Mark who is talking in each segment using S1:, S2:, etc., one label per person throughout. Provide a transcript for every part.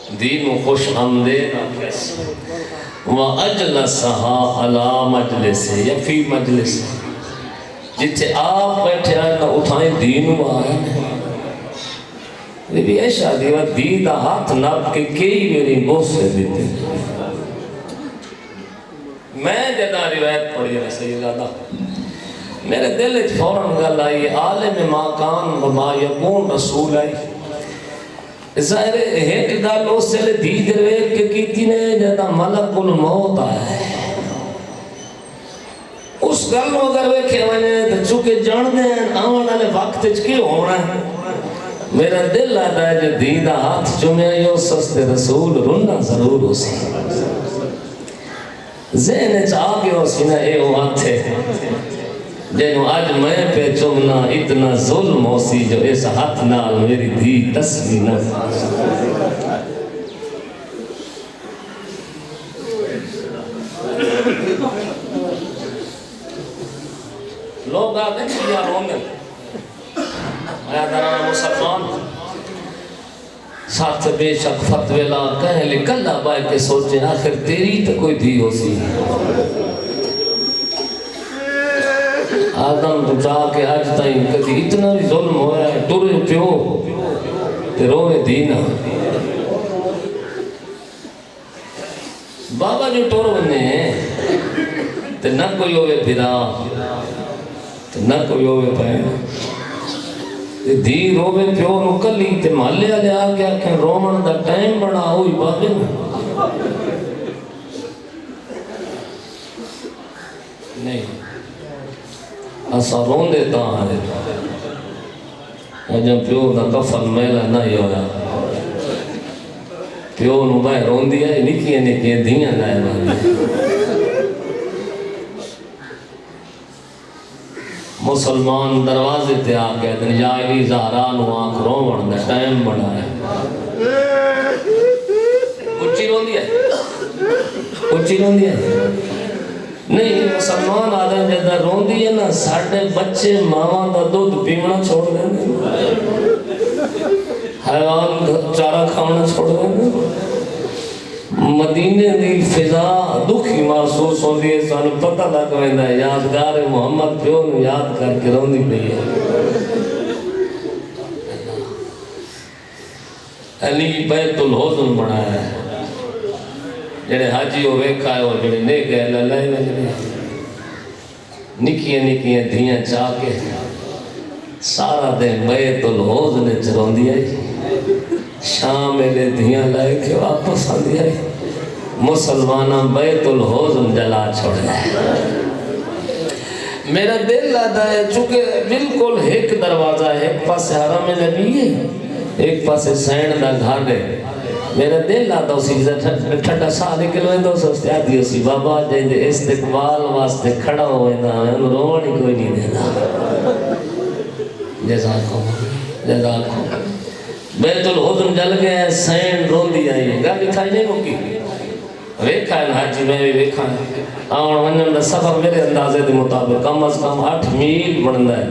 S1: دین و خوش آمدید وَأَجْلَسَهَا عَلَى مَجْلِسِ یا فی مجلس جتھے آپ بیٹھے آئے تو اٹھائیں دین و آئے یہ بھی ایشا دیوا دین دا ہاتھ ناب کے کئی میری بوس سے دیتے میں جدا روایت پڑھی ہے سیدہ میرے دل اچھ فوراں گل آئی عالم ما کان وما یکون رسول آئی ظاہر ایک گل اس سے دید رویت کے کیتی نے جدا ملک الموت آئے اس گل میں اگر ویکھے ونے چونکہ جان دیں آن والے وقت کی ہونا ہے میرا دل آتا ہے جو دیدہ ہاتھ چمیں یو سستے رسول رنہ ضرور ہو سی ذہن چاہ کے ہو سی نا اے وہ ہاتھ ہے جنہوں آج میں پہ چمنا اتنا ظلم ہو سی جو اس ہاتھ نال میری دی تسلی نہ لوگ آتے ہیں کیا رونے آیا درانا مسلمان ساتھ بے شک فتوے لا کہیں لکل آبائے کے سوچیں آخر تیری تو کوئی دی ہو سی آدم تو چاہ کے آج تائیں کدی اتنا بھی ظلم ہویا ہے ٹورے پیو تے روے دینا بابا جو ٹور بنے تے نہ کوئی ہوئے پھرا تے نہ کوئی ہوئے پہنا دی روے پیو نو کلی تے محلے آلے آگیا کہ رومن دا ٹائم بڑا ہوئی بابے نہیں ایسا رون دیتا ہے جب پیو دا کفن میلہ نہیں ہویا پیو نو بھائی رون دیا ہے نکیے نکیے دیاں لائے باندے مسلمان دروازے تے آگئے دن یا علی زہران و آنکھ رومن دا ٹائم بڑا ہے اچھی رون دیا ہے اچھی رون دیا ہے نہیں مسلمان آدم جدہ رون دی ہے نا ساڑھے بچے ماما دا دودھ پیمنا چھوڑ دیں حیوان چارہ کھانا چھوڑ دیں مدینے دی فضا دکھی محسوس ہو دی ہے سانو پتہ لگ ویندہ ہے یادگار محمد پیو نو یاد کر کے رون دی پئی ہے علی بیت الحزن بڑھایا ہے جڑے حاجی ہو ویکھا ہے اور جڑے نہیں گئے للائے وجلے نکیاں نکیاں دھیاں چاہ کے سارا دن بیت الحزن چرون دیا شام لے دھیاں لائے کے واپس آ دیا مسلمانہ بیت الحزن جلا چھوڑے میرا دل لاتا ہے چونکہ بالکل ایک دروازہ ہے ایک پاس حرم نبی ہے ایک پاس سین دا گھر ہے میرا دل آتا اسی ٹھٹا سا نکلویں دو سستے آتی اسی بابا جائیں دے استقبال واسطے کھڑا ہوئے دا انہوں روانی کوئی نہیں دینا جزاکو بیت الحزن جل گیا سین رون دی آئی گا دکھائی نہیں ہوگی ویکھا ہے حاجی میں بھی ویکھا ہے آن ونجن دا سفر میرے اندازے دے مطابق کم از کم 8 میل بڑھندا ہے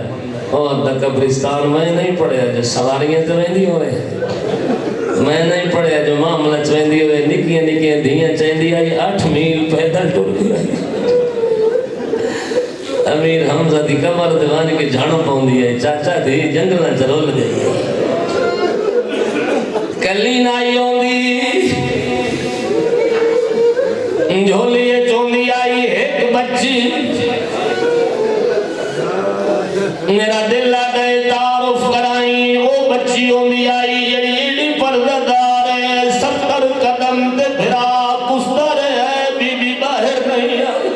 S1: اور دا قبرستان میں نہیں پڑھیا جو سواریاں تو ویندی ہو رہے ہیں میں نہیں پڑھیا جو معاملہ چویندی ہوئے نکیاں نکیاں دھیاں چیندی آئی 8 میل پیدل ٹور گئی امیر حمزہ دی کمر دیوانی کے جھاڑوں پاؤندی ہے چاچا دی جنگلہ چرول گئی کلی نائی ہوندی جھولیے چوندی آئی ایک بچی میرا دل آدھے تعارف کرائیں وہ بچی ہوندی آئی جڑی ایڈی پرددار ہے 70 قدم تے بھرا کستر ہے بی بی باہر نہیں آئی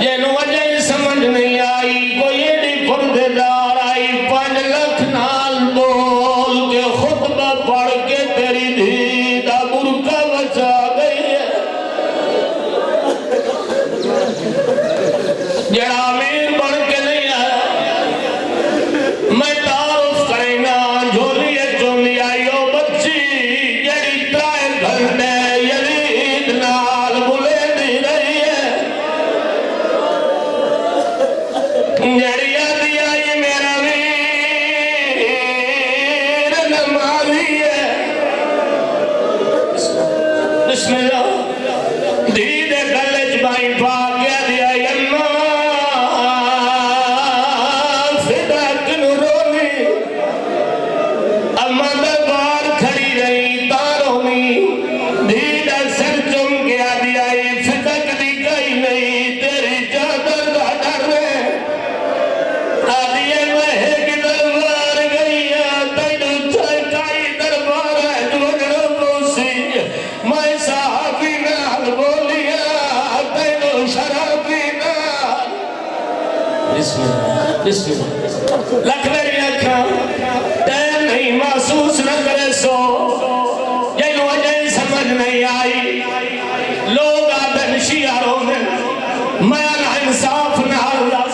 S1: جنہوں وجہ سمجھ نہیں آئی کوئی ایڈی پرددار آئی 5 لکھ نال بول کے خطبہ پڑھ کے تیری دھی دا برکہ بچا گئی ہے جڑا امیر بڑھ کے نہیں آیا میں تعارف کریں گا جھولی چوندی آئی او بچی جڑی 3 گھنٹے جڑیا دیا یہ میرا ویر نمازی ہے بسم اللہ دیدے کلج بائی پا گیا دیا یمہ فداک نورونی اما دربار کھڑی رہی تاروں میں دیدہ سر چم گیا دیا یہ فداک دی گئی نہیں تیری چادر دا ڈر رہے آدھیے میں کی دربار گئی تیدو چائی دربار ہے جو اگرہ پوسی میں صحابی نال بولیا تیدو شرابی نال بسم اللہ بسم اللہ لکھ میری اکھاں ٹیم نہیں محسوس نہ کرے سو یہ وجہ سمجھ نہیں آئی لوگ آدھن شیعروں میں میں انصاف نہ اللہ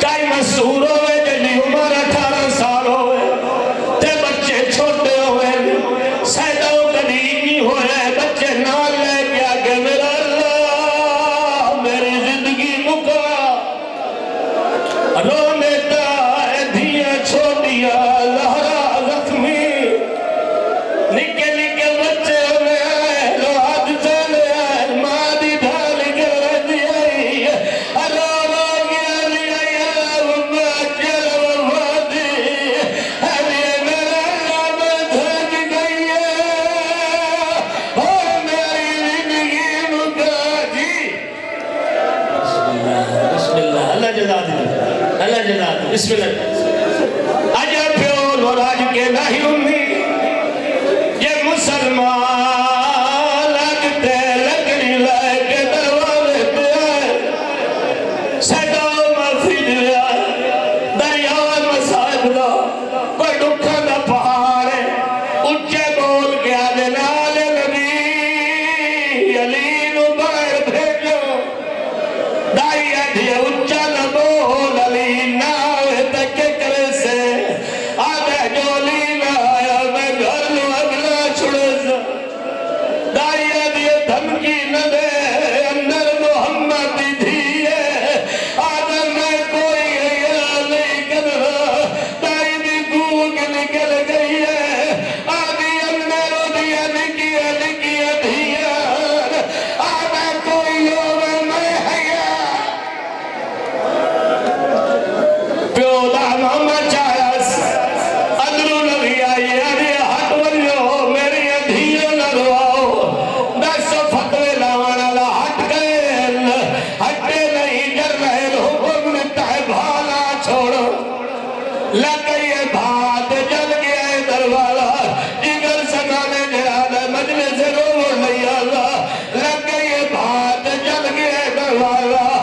S1: کئی مسئول ہوئے جنہی عمر 18 سال ہوئے تے بچے چھوٹے ہوئے سیدوں قدیمی ہوئے بچے نال لے گیا کہ میرا اللہ میری زندگی مکا رونے تا دھیاں چھوٹیا لہرا زخمی نکے نکے بچے ہوئے لو ہاتھ چلے ماں دی ڈھال کے رہتی ہے اللہ رو گیا لیا یا وفا چل وفا دی میرا اللہ میں تھک گئی ہے میری زندگی مکا جی بسم اللہ اللہ جزا دی اللہ جزا دی بسم اللہ آجا پیول اور آج کے نہیں امی یہ مسلمان لگتے لکڑی لائے کے دروازے پہ آئے سیداؤ مفید لیا دریاوان مسائب دا کوئی دکھا دا پہاڑ ہے اچھے بول کے آدھے نال نبی علی نو باہر بھیجو دائی آدھے اچھا نہ بول علی ناوے تکے کرے سے آدھے جو علی نہ آیا میں گھر لو اگلا چھڑے سے دائی آدھے دھمکی نہ دے اندر محمد دی دھیے آدھے میں کوئی حیال نہیں کر رہا دائی دی گوگ نکل گئی ہے آدھے اندر دیا نکیا نکیا دھیا آدھے کوئی لوگ میں حیال پیولا محمد چاہیس اندرو نبی آئی آدھے ہٹ ونیو میری دھیوں نہ رواؤ دس فتوے لاوانا لا ہٹ گئے ہٹے نہیں جر رہے حکم نتا ہے بھالا چھوڑو لگئی ہے بھات جل گیا ہے دروالا جگر سکانے جہاد مجلس رو نہیں آگا لگئی ہے بھات جل گیا ہے دروالا